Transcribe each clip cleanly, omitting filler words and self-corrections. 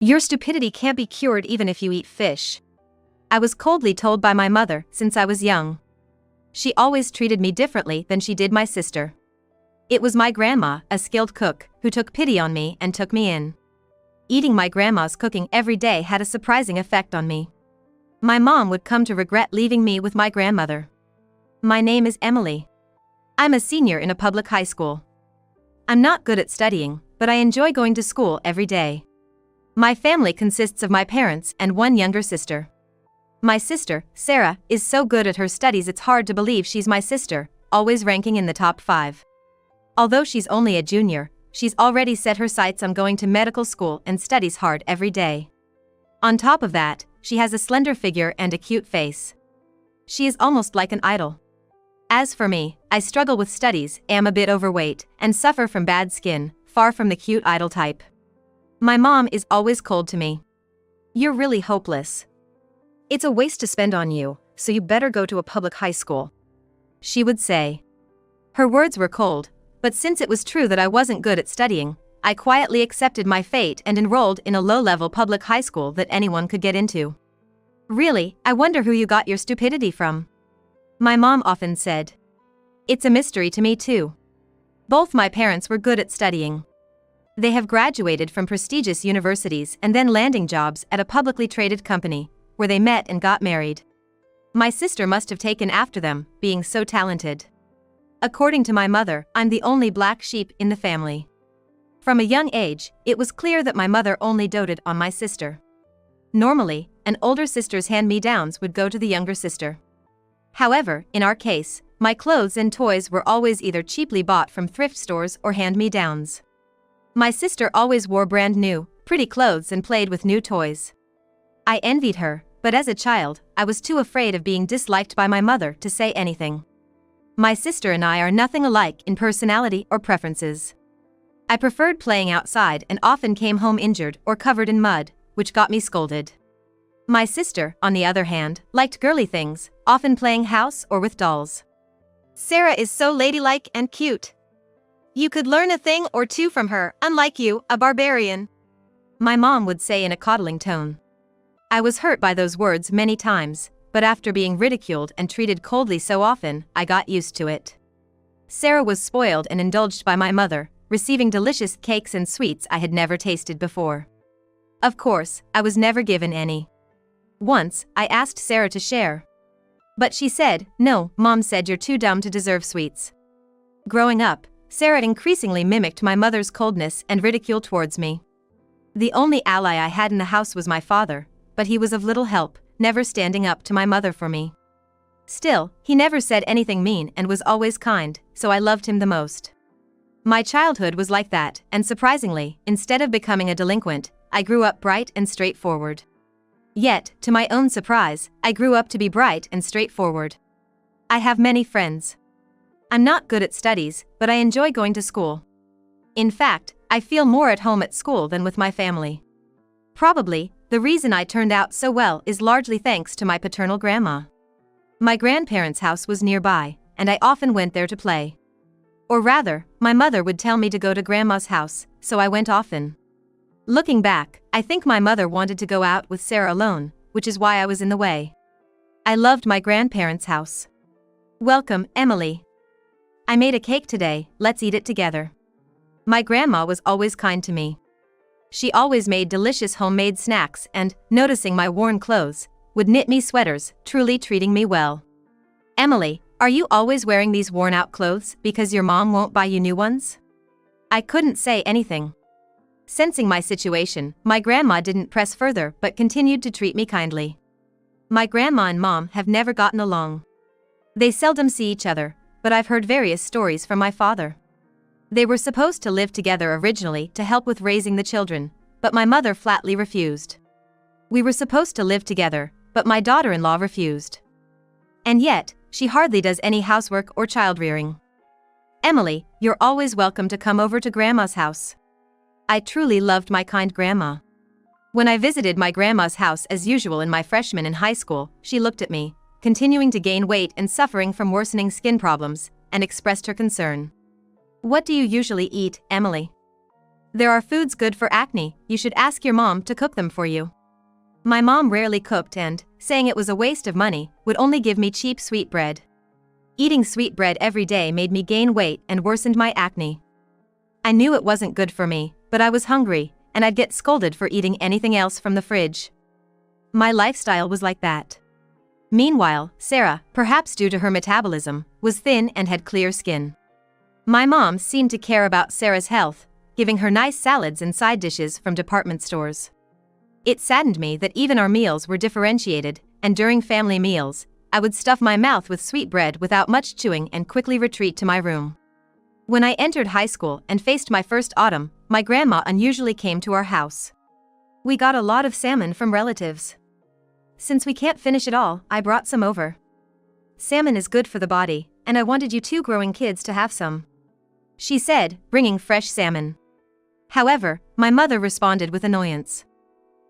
Your stupidity can't be cured even if you eat fish. I was coldly told by my mother since I was young. She always treated me differently than she did my sister. It was my grandma, a skilled cook, who took pity on me and took me in. Eating my grandma's cooking every day had a surprising effect on me. My mom would come to regret leaving me with my grandmother. My name is Emily. I'm a senior in a public high school. I'm not good at studying, but I enjoy going to school every day. My family consists of my parents and one younger sister. My sister, Sarah, is so good at her studies it's hard to believe she's my sister, always ranking in the top 5. Although she's only a junior, she's already set her sights on going to medical school and studies hard every day. On top of that, she has a slender figure and a cute face. She is almost like an idol. As for me, I struggle with studies, am a bit overweight, and suffer from bad skin, far from the cute idol type. My mom is always cold to me. You're really hopeless. It's a waste to spend on you, so you better go to a public high school, she would say. Her words were cold, but since it was true that I wasn't good at studying, I quietly accepted my fate and enrolled in a low-level public high school that anyone could get into. Really, I wonder who you got your stupidity from. My mom often said. It's a mystery to me too. Both my parents were good at studying. They have graduated from prestigious universities and then landing jobs at a publicly traded company, where they met and got married. My sister must have taken after them, being so talented. According to my mother, I'm the only black sheep in the family. From a young age, it was clear that my mother only doted on my sister. Normally, an older sister's hand-me-downs would go to the younger sister. However, in our case, my clothes and toys were always either cheaply bought from thrift stores or hand-me-downs. My sister always wore brand new, pretty clothes and played with new toys. I envied her, but as a child, I was too afraid of being disliked by my mother to say anything. My sister and I are nothing alike in personality or preferences. I preferred playing outside and often came home injured or covered in mud, which got me scolded. My sister, on the other hand, liked girly things, often playing house or with dolls. Sarah is so ladylike and cute. You could learn a thing or two from her, unlike you, a barbarian, my mom would say in a coddling tone. I was hurt by those words many times, but after being ridiculed and treated coldly so often, I got used to it. Sarah was spoiled and indulged by my mother, receiving delicious cakes and sweets I had never tasted before. Of course, I was never given any. Once, I asked Sarah to share. But she said, "No, Mom said you're too dumb to deserve sweets." Growing up, Sarah increasingly mimicked my mother's coldness and ridicule towards me. The only ally I had in the house was my father, but he was of little help, never standing up to my mother for me. Still, he never said anything mean and was always kind, so I loved him the most. My childhood was like that, and surprisingly, instead of becoming a delinquent, I grew up bright and straightforward. Yet, to my own surprise, I grew up to be bright and straightforward. I have many friends. I'm not good at studies, but I enjoy going to school. In fact, I feel more at home at school than with my family. Probably, the reason I turned out so well is largely thanks to my paternal grandma. My grandparents' house was nearby, and I often went there to play. Or rather, my mother would tell me to go to grandma's house, so I went often. Looking back, I think my mother wanted to go out with Sarah alone, which is why I was in the way. I loved my grandparents' house. Welcome, Emily. I made a cake today, let's eat it together. My grandma was always kind to me. She always made delicious homemade snacks and, noticing my worn clothes, would knit me sweaters, truly treating me well. Emily, are you always wearing these worn-out clothes because your mom won't buy you new ones? I couldn't say anything. Sensing my situation, my grandma didn't press further but continued to treat me kindly. My grandma and mom have never gotten along. They seldom see each other, but I've heard various stories from my father. They were supposed to live together originally to help with raising the children, but my mother flatly refused. We were supposed to live together, but my daughter-in-law refused. And yet, she hardly does any housework or child-rearing. Emily, you're always welcome to come over to Grandma's house. I truly loved my kind grandma. When I visited my grandma's house as usual in my freshman in high school, she looked at me, continuing to gain weight and suffering from worsening skin problems, and expressed her concern. What do you usually eat, Emily? There are foods good for acne, you should ask your mom to cook them for you. My mom rarely cooked and, saying it was a waste of money, would only give me cheap sweetbread. Eating sweetbread every day made me gain weight and worsened my acne. I knew it wasn't good for me, but I was hungry, and I'd get scolded for eating anything else from the fridge. My lifestyle was like that. Meanwhile, Sarah, perhaps due to her metabolism, was thin and had clear skin. My mom seemed to care about Sarah's health, giving her nice salads and side dishes from department stores. It saddened me that even our meals were differentiated, and during family meals, I would stuff my mouth with sweetbread without much chewing and quickly retreat to my room. When I entered high school and faced my first autumn, my grandma unusually came to our house. We got a lot of salmon from relatives. Since we can't finish it all, I brought some over. Salmon is good for the body, and I wanted you two growing kids to have some, she said, bringing fresh salmon. However, my mother responded with annoyance.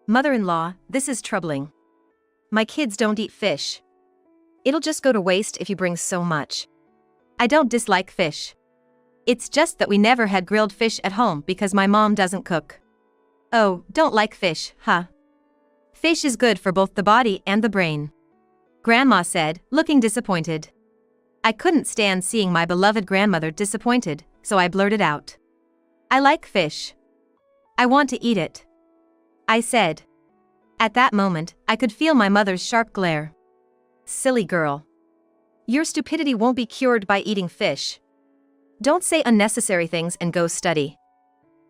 Mother-in-law, this is troubling. My kids don't eat fish. It'll just go to waste if you bring so much. I don't dislike fish. It's just that we never had grilled fish at home because my mom doesn't cook. Oh, don't like fish, huh? Fish is good for both the body and the brain, Grandma said, looking disappointed. I couldn't stand seeing my beloved grandmother disappointed, so I blurted out. I like fish. I want to eat it, I said. At that moment, I could feel my mother's sharp glare. Silly girl. Your stupidity won't be cured by eating fish. Don't say unnecessary things and go study.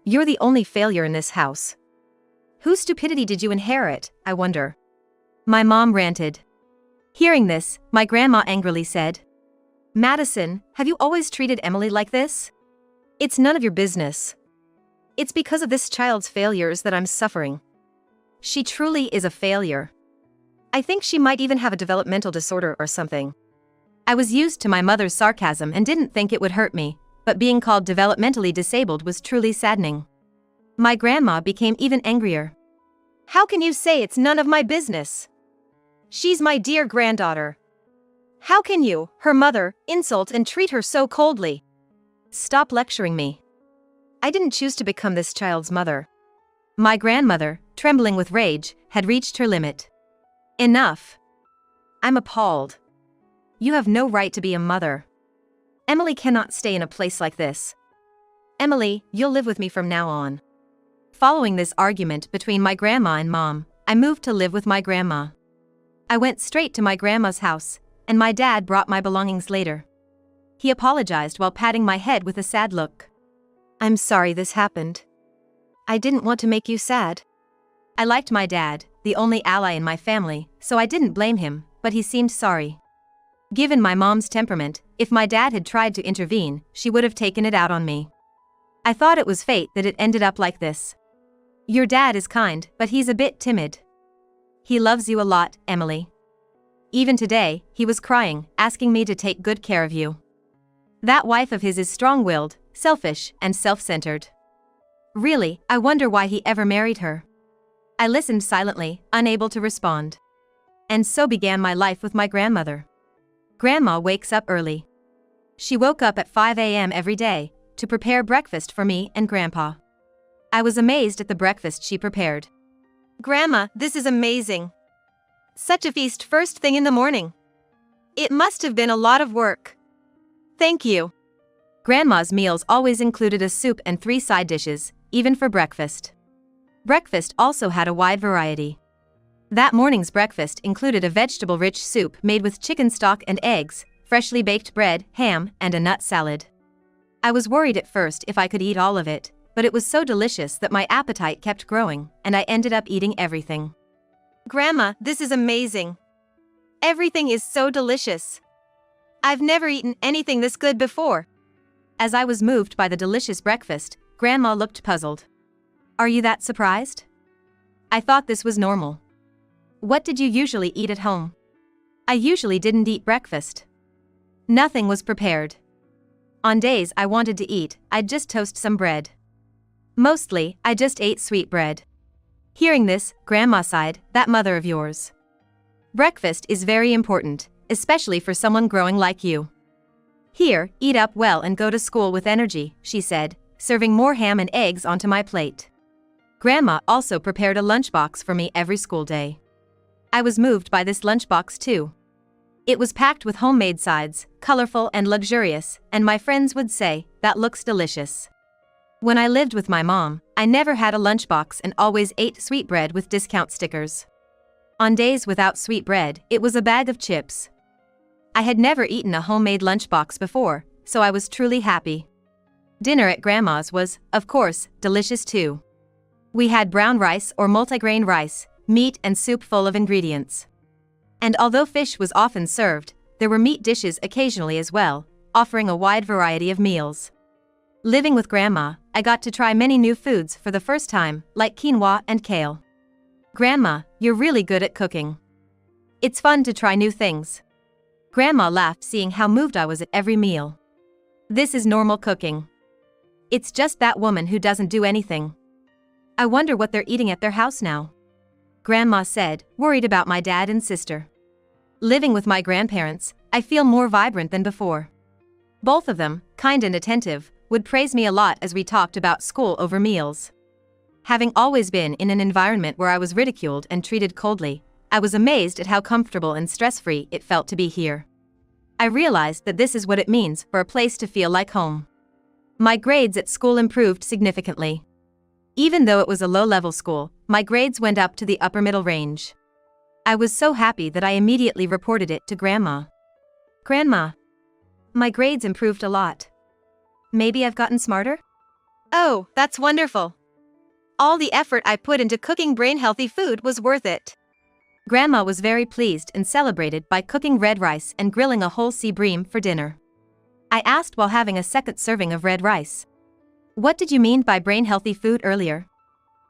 You're the only failure in this house. Whose stupidity did you inherit, I wonder? My mom ranted. Hearing this, my grandma angrily said, Madison, have you always treated Emily like this? It's none of your business. It's because of this child's failures that I'm suffering. She truly is a failure. I think she might even have a developmental disorder or something. I was used to my mother's sarcasm and didn't think it would hurt me, but being called developmentally disabled was truly saddening. My grandma became even angrier. How can you say it's none of my business? She's my dear granddaughter. How can you, her mother, insult and treat her so coldly? Stop lecturing me. I didn't choose to become this child's mother. My grandmother, trembling with rage, had reached her limit. Enough. I'm appalled. You have no right to be a mother. Emily cannot stay in a place like this. Emily, you'll live with me from now on. Following this argument between my grandma and mom, I moved to live with my grandma. I went straight to my grandma's house, and my dad brought my belongings later. He apologized while patting my head with a sad look. I'm sorry this happened. I didn't want to make you sad. I liked my dad, the only ally in my family, so I didn't blame him, but he seemed sorry. Given my mom's temperament, if my dad had tried to intervene, she would have taken it out on me. I thought it was fate that it ended up like this. Your dad is kind, but he's a bit timid. He loves you a lot, Emily. Even today, he was crying, asking me to take good care of you. That wife of his is strong-willed, selfish, and self-centered. Really, I wonder why he ever married her. I listened silently, unable to respond. And so began my life with my grandmother. Grandma wakes up early. She woke up at 5 a.m. every day to prepare breakfast for me and Grandpa. I was amazed at the breakfast she prepared. Grandma, this is amazing. Such a feast first thing in the morning. It must have been a lot of work. Thank you. Grandma's meals always included a soup and 3 side dishes, even for breakfast. Breakfast also had a wide variety. That morning's breakfast included a vegetable-rich soup made with chicken stock and eggs, freshly baked bread, ham, and a nut salad. I was worried at first if I could eat all of it, but it was so delicious that my appetite kept growing, and I ended up eating everything. Grandma, this is amazing. Everything is so delicious. I've never eaten anything this good before. As I was moved by the delicious breakfast, Grandma looked puzzled. Are you that surprised? I thought this was normal. What did you usually eat at home? I usually didn't eat breakfast. Nothing was prepared. On days I wanted to eat, I'd just toast some bread. Mostly, I just ate sweet bread. Hearing this, Grandma sighed, that mother of yours. Breakfast is very important, especially for someone growing like you. Here, eat up well and go to school with energy, she said, serving more ham and eggs onto my plate. Grandma also prepared a lunchbox for me every school day. I was moved by this lunchbox too. It was packed with homemade sides, colorful and luxurious, and my friends would say, "That looks delicious." When I lived with my mom, I never had a lunchbox and always ate sweetbread with discount stickers. On days without sweet bread, it was a bag of chips. I had never eaten a homemade lunchbox before, so I was truly happy. Dinner at Grandma's was, of course, delicious too. We had brown rice or multigrain rice, meat and soup full of ingredients. And although fish was often served, there were meat dishes occasionally as well, offering a wide variety of meals. Living with Grandma, I got to try many new foods for the first time, like quinoa and kale. "Grandma, you're really good at cooking. It's fun to try new things." Grandma laughed, seeing how moved I was at every meal. "This is normal cooking. It's just that woman who doesn't do anything. I wonder what they're eating at their house now," Grandma said, worried about my dad and sister. Living with my grandparents, I feel more vibrant than before. Both of them, kind and attentive, would praise me a lot as we talked about school over meals. Having always been in an environment where I was ridiculed and treated coldly, I was amazed at how comfortable and stress-free it felt to be here. I realized that this is what it means for a place to feel like home. My grades at school improved significantly. Even though it was a low-level school, my grades went up to the upper middle range. I was so happy that I immediately reported it to Grandma. "Grandma, my grades improved a lot. Maybe I've gotten smarter?" "Oh, that's wonderful. All the effort I put into cooking brain-healthy food was worth it." Grandma was very pleased and celebrated by cooking red rice and grilling a whole sea bream for dinner. I asked while having a second serving of red rice, "What did you mean by brain-healthy food earlier?"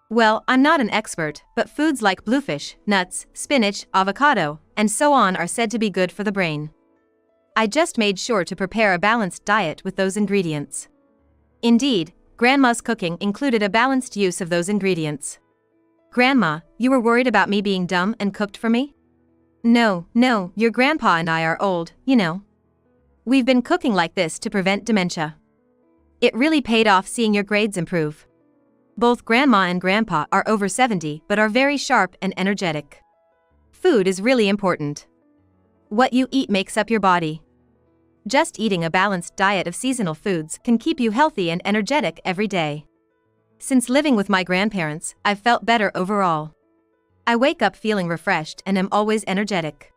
"Well, I'm not an expert, but foods like bluefish, nuts, spinach, avocado, and so on are said to be good for the brain. I just made sure to prepare a balanced diet with those ingredients." Indeed, Grandma's cooking included a balanced use of those ingredients. "Grandma, you were worried about me being dumb and cooked for me?" No, your grandpa and I are old, you know. We've been cooking like this to prevent dementia. It really paid off seeing your grades improve. Both Grandma and Grandpa are over 70 but are very sharp and energetic. Food is really important. What you eat makes up your body. Just eating a balanced diet of seasonal foods can keep you healthy and energetic every day. Since living with my grandparents, I've felt better overall. I wake up feeling refreshed and am always energetic.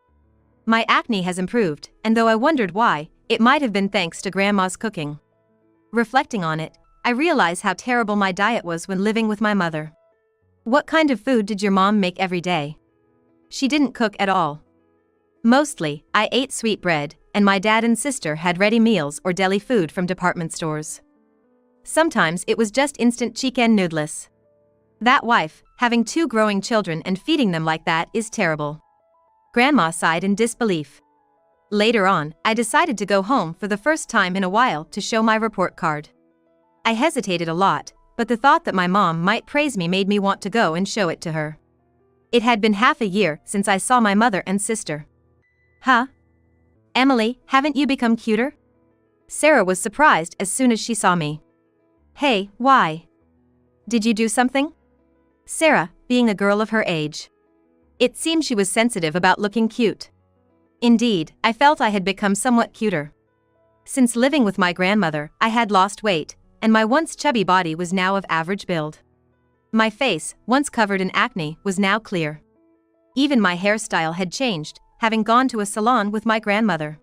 My acne has improved, and though I wondered why, it might have been thanks to Grandma's cooking. Reflecting on it, I realize how terrible my diet was when living with my mother. "What kind of food did your mom make every day?" "She didn't cook at all. Mostly, I ate sweet bread, and my dad and sister had ready meals or deli food from department stores. Sometimes it was just instant chicken noodles. That wife, having 2 growing children and feeding them like that is terrible." Grandma sighed in disbelief. Later on, I decided to go home for the first time in a while to show my report card. I hesitated a lot, but the thought that my mom might praise me made me want to go and show it to her. It had been half a year since I saw my mother and sister. "Huh? Emily, haven't you become cuter?" Sarah was surprised as soon as she saw me. "Hey, why? Did you do something?" Sarah, being a girl of her age. It seemed she was sensitive about looking cute. Indeed, I felt I had become somewhat cuter. Since living with my grandmother, I had lost weight, and my once chubby body was now of average build. My face, once covered in acne, was now clear. Even my hairstyle had changed, having gone to a salon with my grandmother.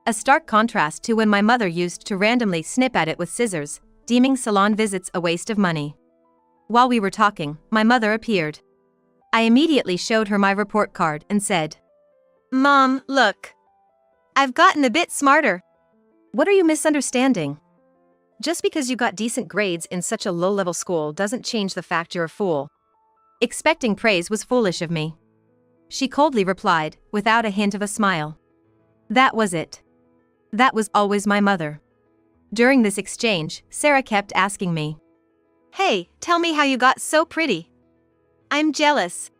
A stark contrast to when my mother used to randomly snip at it with scissors, deeming salon visits a waste of money. While we were talking, my mother appeared. I immediately showed her my report card and said, "Mom, look. I've gotten a bit smarter." "What are you misunderstanding? Just because you got decent grades in such a low-level school doesn't change the fact you're a fool." Expecting praise was foolish of me. She coldly replied, without a hint of a smile. That was it. That was always my mother. During this exchange, Sarah kept asking me, "Hey, tell me how you got so pretty. I'm jealous."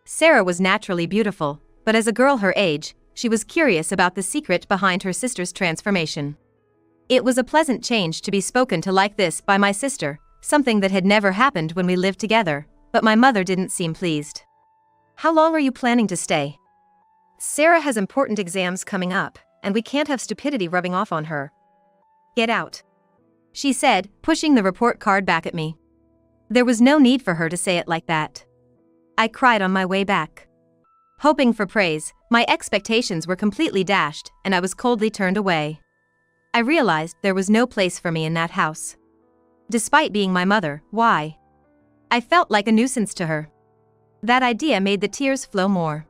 Sarah was naturally beautiful, but as a girl her age, she was curious about the secret behind her sister's transformation. It was a pleasant change to be spoken to like this by my sister, something that had never happened when we lived together, but my mother didn't seem pleased. "How long are you planning to stay?" "Sarah has important exams coming up, and we can't have stupidity rubbing off on her." "Get out," she said, pushing the report card back at me. There was no need for her to say it like that. I cried on my way back. Hoping for praise, my expectations were completely dashed, and I was coldly turned away. I realized there was no place for me in that house. Despite being my mother, why? I felt like a nuisance to her. That idea made the tears flow more.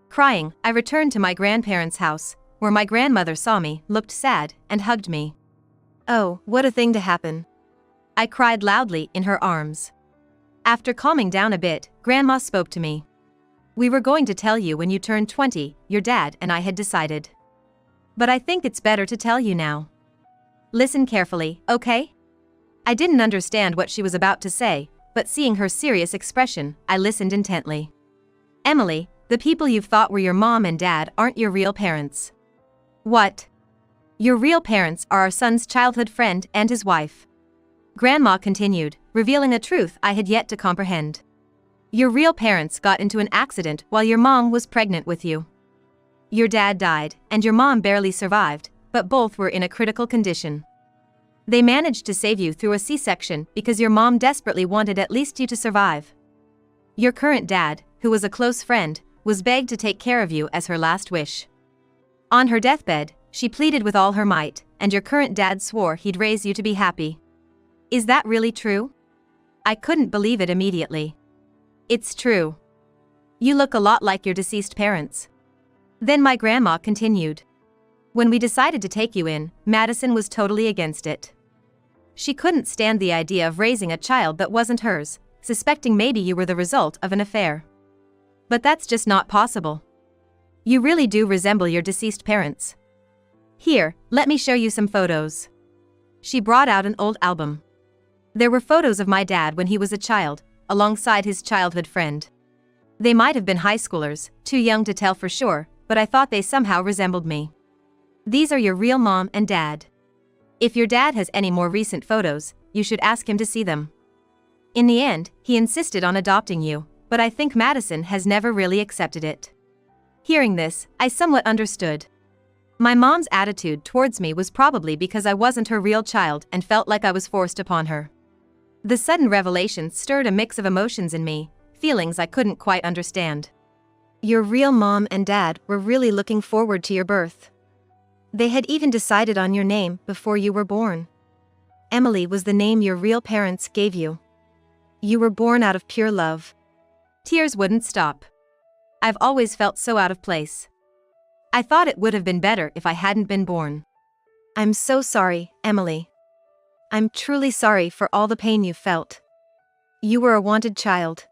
Crying, I returned to my grandparents' house, where my grandmother saw me, looked sad, and hugged me. "Oh, what a thing to happen." I cried loudly in her arms. After calming down a bit, Grandma spoke to me. "We were going to tell you when you turned 20, your dad and I had decided. But I think it's better to tell you now. Listen carefully, okay?" I didn't understand what she was about to say, but seeing her serious expression, I listened intently. "Emily, the people you've thought were your mom and dad aren't your real parents." "What?" "Your real parents are our son's childhood friend and his wife." Grandma continued, revealing a truth I had yet to comprehend. "Your real parents got into an accident while your mom was pregnant with you. Your dad died, and your mom barely survived, but both were in a critical condition. They managed to save you through a C-section because your mom desperately wanted at least you to survive. Your current dad, who was a close friend, was begged to take care of you as her last wish. On her deathbed, she pleaded with all her might, and your current dad swore he'd raise you to be happy." "Is that really true?" I couldn't believe it immediately. "It's true. You look a lot like your deceased parents." Then my grandma continued. "When we decided to take you in, Madison was totally against it. She couldn't stand the idea of raising a child that wasn't hers, suspecting maybe you were the result of an affair. But that's just not possible. You really do resemble your deceased parents. Here, let me show you some photos." She brought out an old album. There were photos of my dad when he was a child, alongside his childhood friend. They might have been high schoolers, too young to tell for sure, but I thought they somehow resembled me. "These are your real mom and dad. If your dad has any more recent photos, you should ask him to see them. In the end, he insisted on adopting you, but I think Madison has never really accepted it." Hearing this, I somewhat understood. My mom's attitude towards me was probably because I wasn't her real child and felt like I was forced upon her. The sudden revelation stirred a mix of emotions in me, feelings I couldn't quite understand. "Your real mom and dad were really looking forward to your birth. They had even decided on your name before you were born. Emily was the name your real parents gave you. You were born out of pure love." Tears wouldn't stop. I've always felt so out of place. I thought it would have been better if I hadn't been born. "I'm so sorry, Emily. I'm truly sorry for all the pain you felt. You were a wanted child.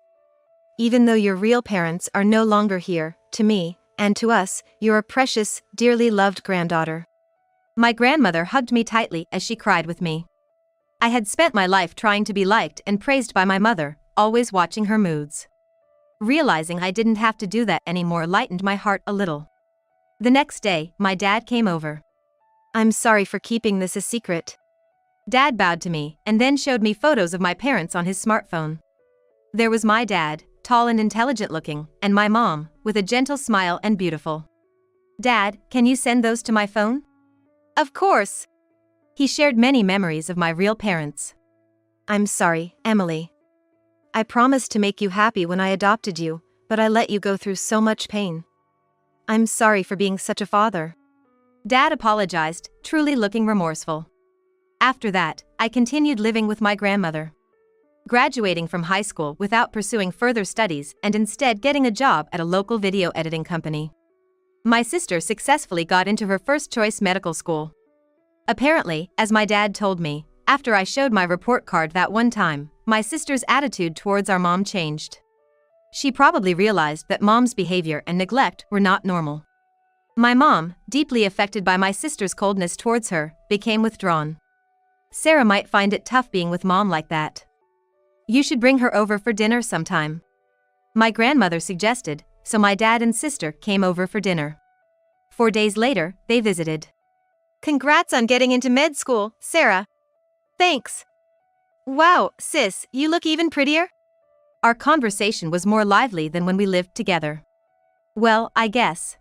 Even though your real parents are no longer here, to me, and to us, you're a precious, dearly loved granddaughter." My grandmother hugged me tightly as she cried with me. I had spent my life trying to be liked and praised by my mother, always watching her moods. Realizing I didn't have to do that anymore lightened my heart a little. The next day, my dad came over. "I'm sorry for keeping this a secret." Dad bowed to me and then showed me photos of my parents on his smartphone. There was my dad, tall and intelligent looking, and my mom, with a gentle smile and beautiful. "Dad, can you send those to my phone?" "Of course." He shared many memories of my real parents. "I'm sorry, Emily. I promised to make you happy when I adopted you, but I let you go through so much pain. I'm sorry for being such a father." Dad apologized, truly looking remorseful. After that, I continued living with my grandmother. Graduating from high school without pursuing further studies and instead getting a job at a local video editing company. My sister successfully got into her first choice medical school. Apparently, as my dad told me, after I showed my report card that one time, my sister's attitude towards our mom changed. She probably realized that mom's behavior and neglect were not normal. My mom, deeply affected by my sister's coldness towards her, became withdrawn. "Sarah might find it tough being with mom like that. You should bring her over for dinner sometime," my grandmother suggested, so my dad and sister came over for dinner. 4 days later, they visited. Congrats on getting into med school, Sarah. Thanks. Wow, sis, you look even prettier? Our conversation was more lively than when we lived together. Well, I guess.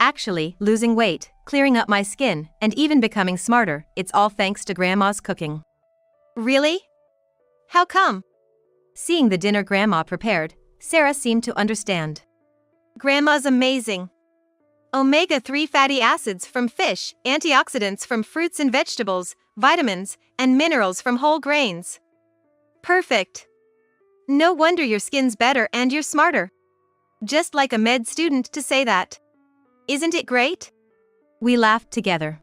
Actually, losing weight, clearing up my skin, and even becoming smarter, it's all thanks to Grandma's cooking. Really? How come? Seeing the dinner Grandma prepared, Sarah seemed to understand. Grandma's amazing. Omega-3 fatty acids from fish, antioxidants from fruits and vegetables, vitamins, and minerals from whole grains. Perfect. No wonder your skin's better and you're smarter. Just like a med student to say that. Isn't it great? We laughed together.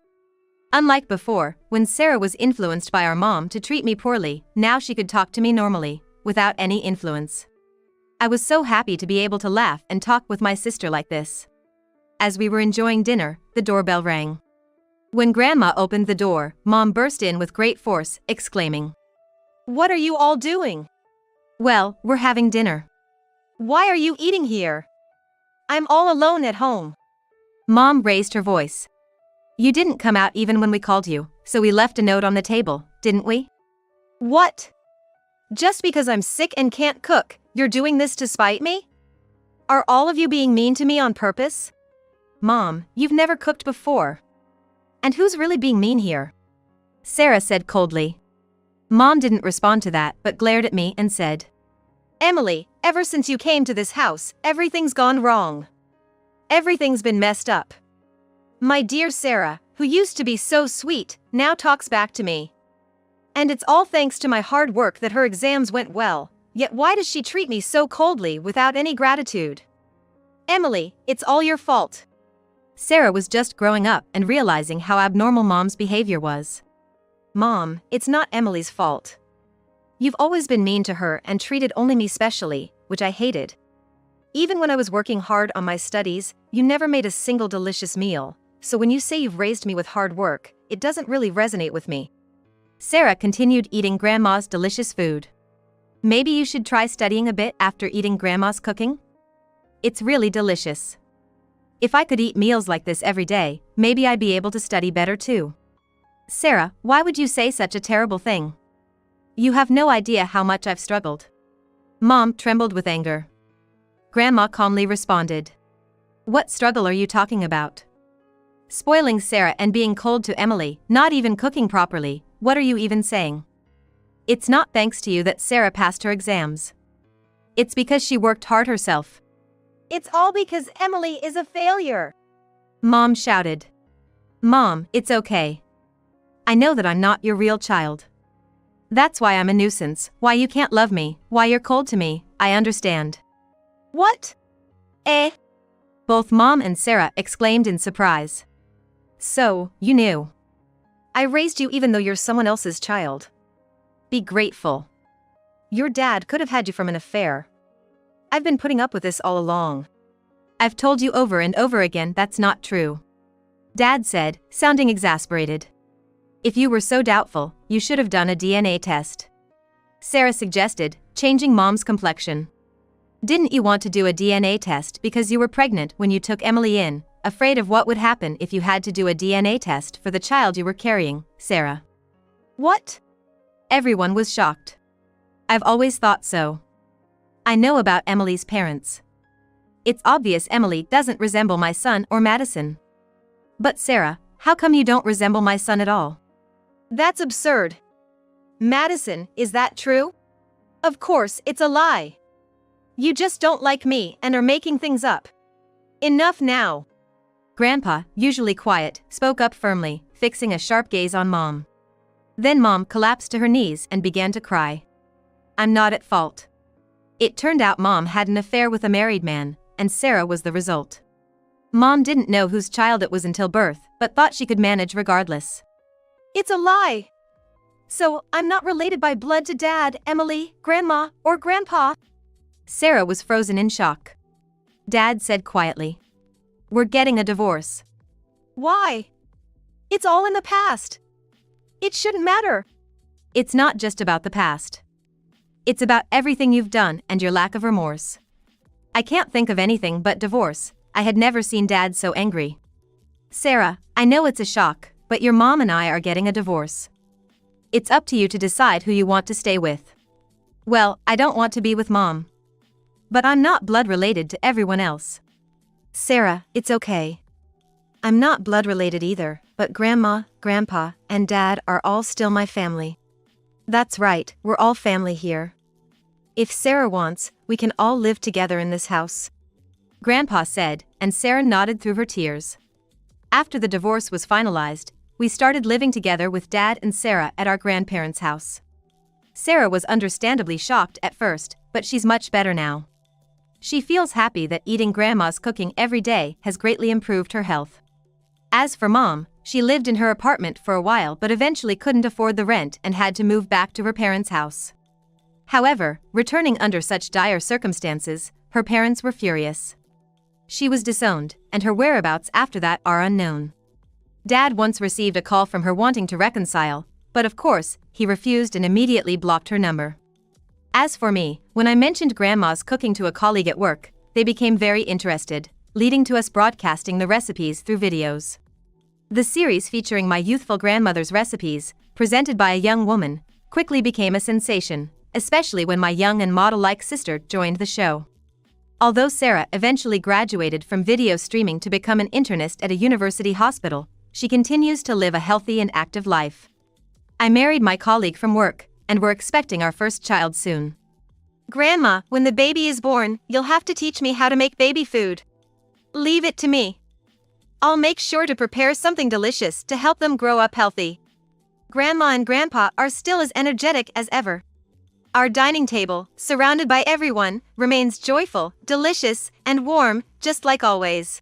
Unlike before, when Sarah was influenced by our mom to treat me poorly, now she could talk to me normally, without any influence. I was so happy to be able to laugh and talk with my sister like this. As we were enjoying dinner, the doorbell rang. When Grandma opened the door, Mom burst in with great force, exclaiming, "What are you all doing?" "Well, we're having dinner." "Why are you eating here? I'm all alone at home." Mom raised her voice. "You didn't come out even when we called you, so we left a note on the table, didn't we?" "What? Just because I'm sick and can't cook, you're doing this to spite me? Are all of you being mean to me on purpose?" "Mom, you've never cooked before. And who's really being mean here?" Sarah said coldly. Mom didn't respond to that but glared at me and said, "Emily, ever since you came to this house, everything's gone wrong. Everything's been messed up. My dear Sarah, who used to be so sweet, now talks back to me. And it's all thanks to my hard work that her exams went well, yet why does she treat me so coldly without any gratitude? Emily, it's all your fault." Sarah was just growing up and realizing how abnormal Mom's behavior was. "Mom, it's not Emily's fault. You've always been mean to her and treated only me specially, which I hated. Even when I was working hard on my studies, you never made a single delicious meal, so when you say you've raised me with hard work, it doesn't really resonate with me." Sarah continued eating Grandma's delicious food. "Maybe you should try studying a bit after eating Grandma's cooking? It's really delicious. If I could eat meals like this every day, maybe I'd be able to study better too." "Sarah, why would you say such a terrible thing? You have no idea how much I've struggled." Mom trembled with anger. Grandma calmly responded, "What struggle are you talking about? Spoiling Sarah and being cold to Emily, not even cooking properly, what are you even saying? It's not thanks to you that Sarah passed her exams. It's because she worked hard herself. It's all because Emily is a failure," Mom shouted. "Mom, it's okay. I know that I'm not your real child. That's why I'm a nuisance, why you can't love me, why you're cold to me, I understand." "What? Eh?" Both Mom and Sarah exclaimed in surprise. "So, you knew. I raised you even though you're someone else's child. Be grateful. Your dad could have had you from an affair. I've been putting up with this all along. I've told you over and over again that's not true," Dad said, sounding exasperated. "If you were so doubtful, you should have done a DNA test," Sarah suggested, changing Mom's complexion. "Didn't you want to do a DNA test because you were pregnant when you took Emily in, afraid of what would happen if you had to do a DNA test for the child you were carrying, Sarah?" "What?" Everyone was shocked. "I've always thought so. I know about Emily's parents. It's obvious Emily doesn't resemble my son or Madison." "But Sarah, how come you don't resemble my son at all?" "That's absurd. Madison, is that true? Of course, it's a lie. You just don't like me and are making things up. Enough now." Grandpa, usually quiet, spoke up firmly, fixing a sharp gaze on Mom. Then Mom collapsed to her knees and began to cry. "I'm not at fault. It turned out Mom had an affair with a married man, and Sarah was the result. Mom didn't know whose child it was until birth, but thought she could manage regardless." "It's a lie. So, I'm not related by blood to Dad, Emily, Grandma, or Grandpa?" Sarah was frozen in shock. Dad said quietly, "We're getting a divorce." "Why? It's all in the past. It shouldn't matter." "It's not just about the past. It's about everything you've done and your lack of remorse. I can't think of anything but divorce." I had never seen Dad so angry. "Sarah, I know it's a shock, but your mom and I are getting a divorce. It's up to you to decide who you want to stay with. Well, I don't want to be with Mom. But I'm not blood related to everyone else. Sarah, it's okay. I'm not blood related either, but Grandma, Grandpa, and Dad are all still my family. That's right, we're all family here. If Sarah wants, we can all live together in this house. Grandpa said, and Sarah nodded through her tears. After the divorce was finalized, we started living together with Dad and Sarah at our grandparents' house. Sarah was understandably shocked at first, but she's much better now. She feels happy that eating Grandma's cooking every day has greatly improved her health. As for Mom, she lived in her apartment for a while but eventually couldn't afford the rent and had to move back to her parents' house. However, returning under such dire circumstances, her parents were furious. She was disowned, and her whereabouts after that are unknown. Dad once received a call from her wanting to reconcile, but of course, he refused and immediately blocked her number. As for me, when I mentioned Grandma's cooking to a colleague at work, they became very interested, leading to us broadcasting the recipes through videos. The series featuring my youthful grandmother's recipes, presented by a young woman, quickly became a sensation, especially when my young and model-like sister joined the show. Although Sarah eventually graduated from video streaming to become an internist at a university hospital, she continues to live a healthy and active life. I married my colleague from work, and we're expecting our first child soon. Grandma, when the baby is born, you'll have to teach me how to make baby food. Leave it to me. I'll make sure to prepare something delicious to help them grow up healthy. Grandma and Grandpa are still as energetic as ever. Our dining table, surrounded by everyone, remains joyful, delicious, and warm, just like always.